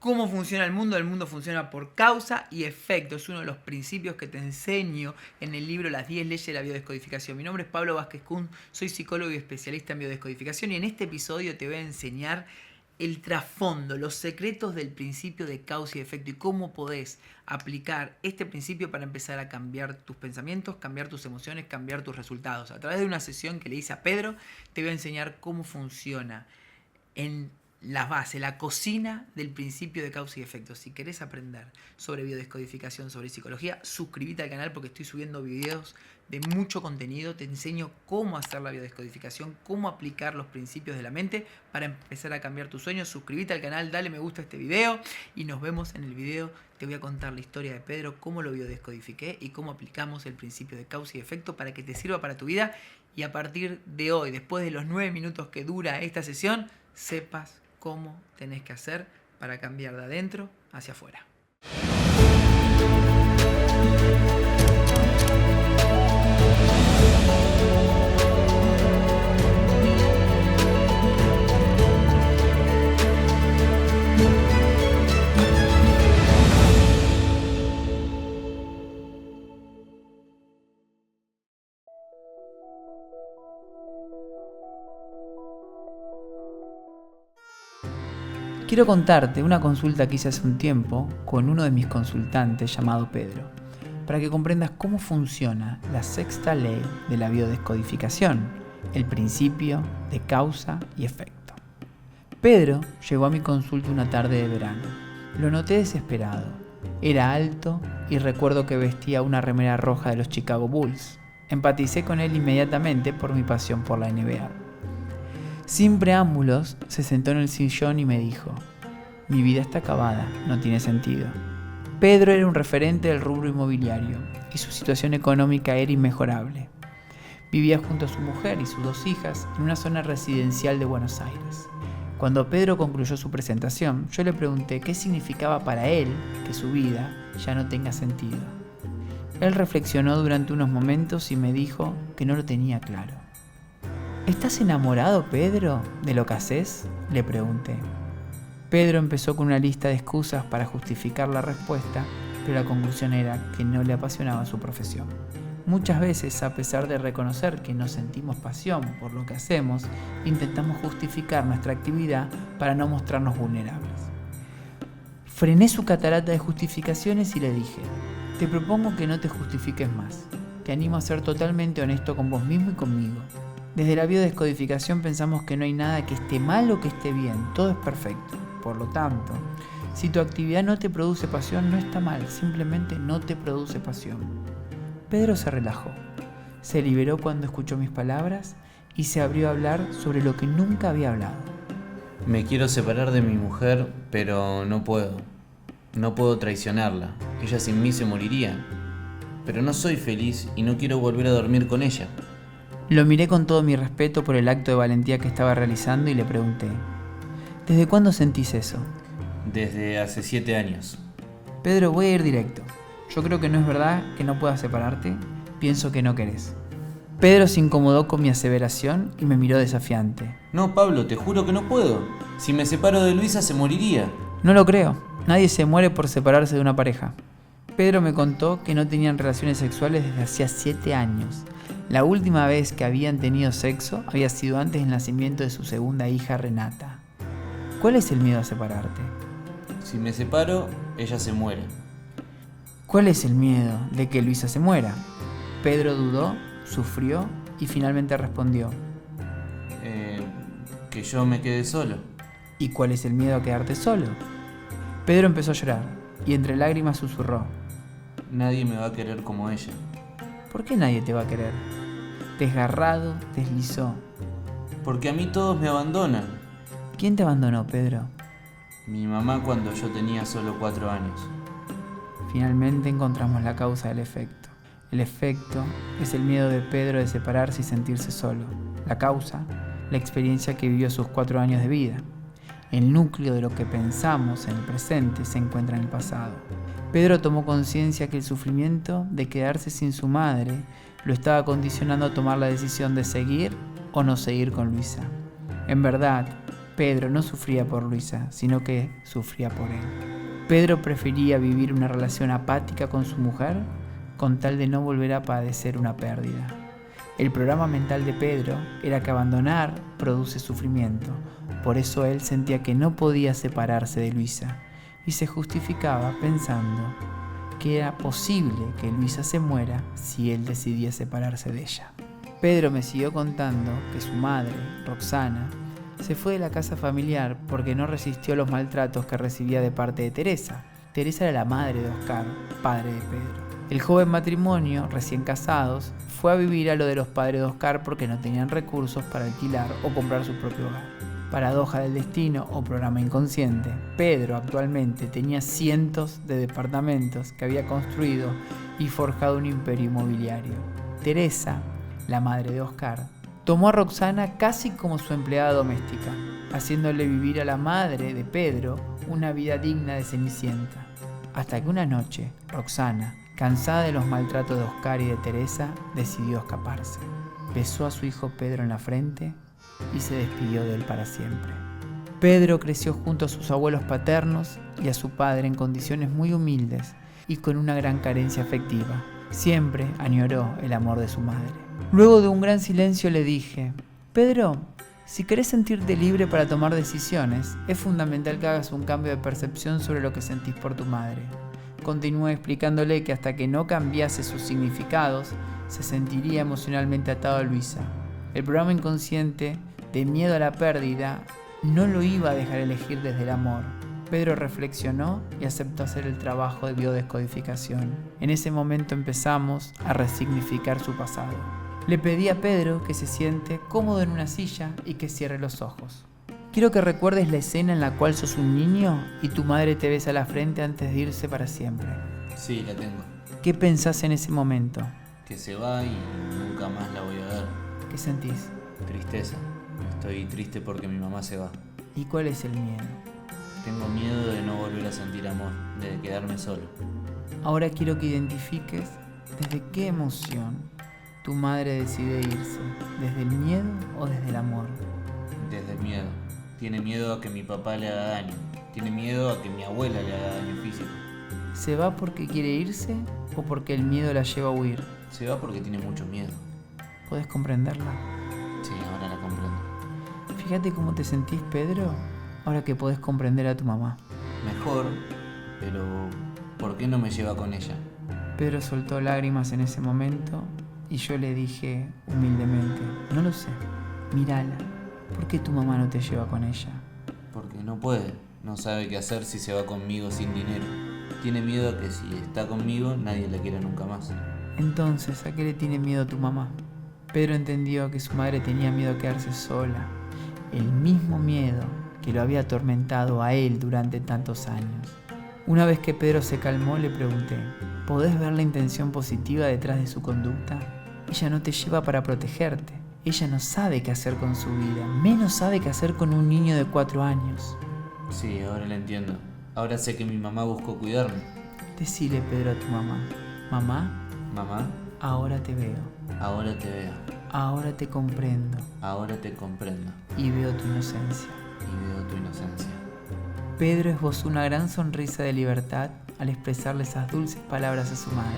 ¿Cómo funciona el mundo? El mundo funciona por causa y efecto. Es uno de los principios que te enseño en el libro Las 10 leyes de la biodescodificación. Mi nombre es Pablo Vázquez Kuhn, soy psicólogo y especialista en biodescodificación y en este episodio te voy a enseñar el trasfondo, los secretos del principio de causa y efecto y cómo podés aplicar este principio para empezar a cambiar tus pensamientos, cambiar tus emociones, cambiar tus resultados. A través de una sesión que le hice a Pedro, te voy a enseñar cómo funciona en la base, la cocina del principio de causa y efecto. Si querés aprender sobre biodescodificación, sobre psicología, suscríbete al canal porque estoy subiendo videos de mucho contenido. Te enseño cómo hacer la biodescodificación, cómo aplicar los principios de la mente para empezar a cambiar tus sueños. Suscríbete al canal, dale me gusta a este video y nos vemos en el video. Te voy a contar la historia de Pedro, cómo lo biodescodifiqué y cómo aplicamos el principio de causa y efecto para que te sirva para tu vida y a partir de hoy, después de los 9 minutos que dura esta sesión, sepas cómo tenés que hacer para cambiar de adentro hacia afuera. Quiero contarte una consulta que hice hace un tiempo con uno de mis consultantes llamado Pedro, para que comprendas cómo funciona la sexta ley de la biodescodificación, el principio de causa y efecto. Pedro llegó a mi consulta una tarde de verano. Lo noté desesperado. Era alto y recuerdo que vestía una remera roja de los Chicago Bulls. Empaticé con él inmediatamente por mi pasión por la NBA. Sin preámbulos, se sentó en el sillón y me dijo: mi vida está acabada, no tiene sentido. Pedro era un referente del rubro inmobiliario y su situación económica era inmejorable. Vivía junto a su mujer y sus 2 hijas en una zona residencial de Buenos Aires. Cuando Pedro concluyó su presentación, yo le pregunté qué significaba para él que su vida ya no tenga sentido. Él reflexionó durante unos momentos y me dijo que no lo tenía claro. ¿Estás enamorado, Pedro, de lo que haces?, le pregunté. Pedro empezó con una lista de excusas para justificar la respuesta, pero la conclusión era que no le apasionaba su profesión. Muchas veces, a pesar de reconocer que no sentimos pasión por lo que hacemos, intentamos justificar nuestra actividad para no mostrarnos vulnerables. Frené su catarata de justificaciones y le dije: te propongo que no te justifiques más. Te animo a ser totalmente honesto con vos mismo y conmigo. Desde la biodescodificación pensamos que no hay nada que esté mal o que esté bien, todo es perfecto. Por lo tanto, si tu actividad no te produce pasión, no está mal, simplemente no te produce pasión. Pedro se relajó, se liberó cuando escuchó mis palabras y se abrió a hablar sobre lo que nunca había hablado. Me quiero separar de mi mujer, pero no puedo. No puedo traicionarla. Ella sin mí se moriría. Pero no soy feliz y no quiero volver a dormir con ella. Lo miré con todo mi respeto por el acto de valentía que estaba realizando y le pregunté: ¿desde cuándo sentís eso? Desde hace 7 años. Pedro, voy a ir directo. Yo creo que no es verdad que no puedas separarte. Pienso que no querés. Pedro se incomodó con mi aseveración y me miró desafiante. No, Pablo, te juro que no puedo. Si me separo de Luisa se moriría. No lo creo. Nadie se muere por separarse de una pareja. Pedro me contó que no tenían relaciones sexuales desde hacía 7 años. La última vez que habían tenido sexo había sido antes del nacimiento de su segunda hija, Renata. ¿Cuál es el miedo a separarte? Si me separo, ella se muere. ¿Cuál es el miedo de que Luisa se muera? Pedro dudó, sufrió y finalmente respondió: que yo me quede solo. ¿Y cuál es el miedo a quedarte solo? Pedro empezó a llorar y entre lágrimas susurró: Nadie me va a querer como ella. ¿Por qué nadie te va a querer? Desgarrado, deslizó: Porque a mí todos me abandonan. ¿Quién te abandonó, Pedro? Mi mamá cuando yo tenía solo 4 años. Finalmente encontramos la causa del efecto. El efecto es el miedo de Pedro de separarse y sentirse solo. La causa, la experiencia que vivió sus 4 años de vida. El núcleo de lo que pensamos en el presente se encuentra en el pasado. Pedro tomó conciencia que el sufrimiento de quedarse sin su madre lo estaba condicionando a tomar la decisión de seguir o no seguir con Luisa. En verdad, Pedro no sufría por Luisa, sino que sufría por él. Pedro prefería vivir una relación apática con su mujer con tal de no volver a padecer una pérdida. El programa mental de Pedro era que abandonar produce sufrimiento, por eso él sentía que no podía separarse de Luisa y se justificaba pensando que era posible que Luisa se muera si él decidía separarse de ella. Pedro me siguió contando que su madre, Roxana, se fue de la casa familiar porque no resistió los maltratos que recibía de parte de Teresa. Teresa era la madre de Oscar, padre de Pedro. El joven matrimonio, recién casados, fue a vivir a lo de los padres de Oscar porque no tenían recursos para alquilar o comprar su propio hogar. Paradoja del destino o programa inconsciente, Pedro actualmente tenía cientos de departamentos que había construido y forjado un imperio inmobiliario. Teresa, la madre de Oscar, tomó a Roxana casi como su empleada doméstica, haciéndole vivir a la madre de Pedro una vida digna de Cenicienta. Hasta que una noche, Roxana, cansada de los maltratos de Oscar y de Teresa, decidió escaparse. Besó a su hijo Pedro en la frente y se despidió de él para siempre. Pedro creció junto a sus abuelos paternos y a su padre en condiciones muy humildes y con una gran carencia afectiva. Siempre añoró el amor de su madre. Luego de un gran silencio le dije: Pedro, si querés sentirte libre para tomar decisiones, es fundamental que hagas un cambio de percepción sobre lo que sentís por tu madre. Continué explicándole que hasta que no cambiase sus significados, se sentiría emocionalmente atado a Luisa. El programa inconsciente de miedo a la pérdida no lo iba a dejar elegir desde el amor. Pedro reflexionó y aceptó hacer el trabajo de biodescodificación. En ese momento empezamos a resignificar su pasado. Le pedí a Pedro que se siente cómodo en una silla y que cierre los ojos. Quiero que recuerdes la escena en la cual sos un niño y tu madre te besa la frente antes de irse para siempre. Sí, la tengo. ¿Qué pensás en ese momento? Que se va y nunca más la voy a ver. ¿Qué sentís? Tristeza. Estoy triste porque mi mamá se va. ¿Y cuál es el miedo? Tengo miedo de no volver a sentir amor, de quedarme solo. Ahora quiero que identifiques desde qué emoción tu madre decide irse, ¿desde el miedo o desde el amor? Desde el miedo. Tiene miedo a que mi papá le haga daño. Tiene miedo a que mi abuela le haga daño físico. ¿Se va porque quiere irse o porque el miedo la lleva a huir? Se va porque tiene mucho miedo. ¿Podés comprenderla? Sí, ahora la comprendo. Fíjate cómo te sentís, Pedro, ahora que podés comprender a tu mamá. Mejor, pero ¿por qué no me lleva con ella? Pedro soltó lágrimas en ese momento y yo le dije humildemente: no lo sé, mírala. ¿Por qué tu mamá no te lleva con ella? Porque no puede. No sabe qué hacer si se va conmigo sin dinero. Tiene miedo a que si está conmigo nadie la quiera nunca más. Entonces, ¿a qué le tiene miedo tu mamá? Pedro entendió que su madre tenía miedo a quedarse sola. El mismo miedo que lo había atormentado a él durante tantos años. Una vez que Pedro se calmó, le pregunté: ¿podés ver la intención positiva detrás de su conducta? Ella no te lleva para protegerte. Ella no sabe qué hacer con su vida, menos sabe qué hacer con un niño de 4 años. Sí, ahora la entiendo. Ahora sé que mi mamá buscó cuidarme. Decile, Pedro, a tu mamá: mamá, Mamá, ahora te veo, ahora te veo. ahora te comprendo Ahora te comprendo. y veo tu inocencia. Y veo tu inocencia. Pedro esbozó una gran sonrisa de libertad al expresarle esas dulces palabras a su madre.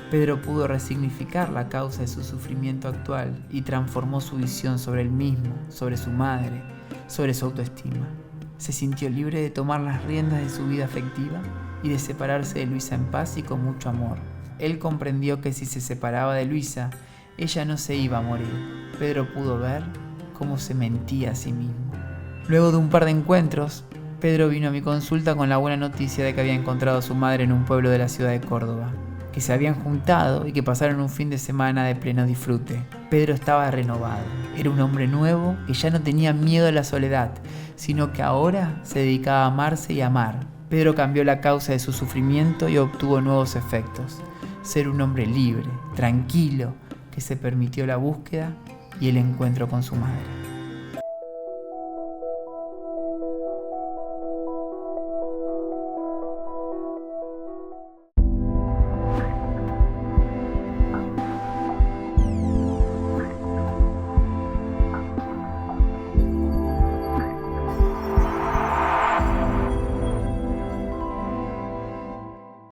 Pedro pudo resignificar la causa de su sufrimiento actual y transformó su visión sobre él mismo, sobre su madre, sobre su autoestima. Se sintió libre de tomar las riendas de su vida afectiva y de separarse de Luisa en paz y con mucho amor. Él comprendió que si se separaba de Luisa, ella no se iba a morir. Pedro pudo ver cómo se mentía a sí mismo. Luego de un par de encuentros, Pedro vino a mi consulta con la buena noticia de que había encontrado a su madre en un pueblo de la ciudad de Córdoba, que se habían juntado y que pasaron un fin de semana de pleno disfrute. Pedro estaba renovado. Era un hombre nuevo que ya no tenía miedo a la soledad, sino que ahora se dedicaba a amarse y amar. Pedro cambió la causa de su sufrimiento y obtuvo nuevos efectos. Ser un hombre libre, tranquilo, que se permitió la búsqueda y el encuentro con su madre.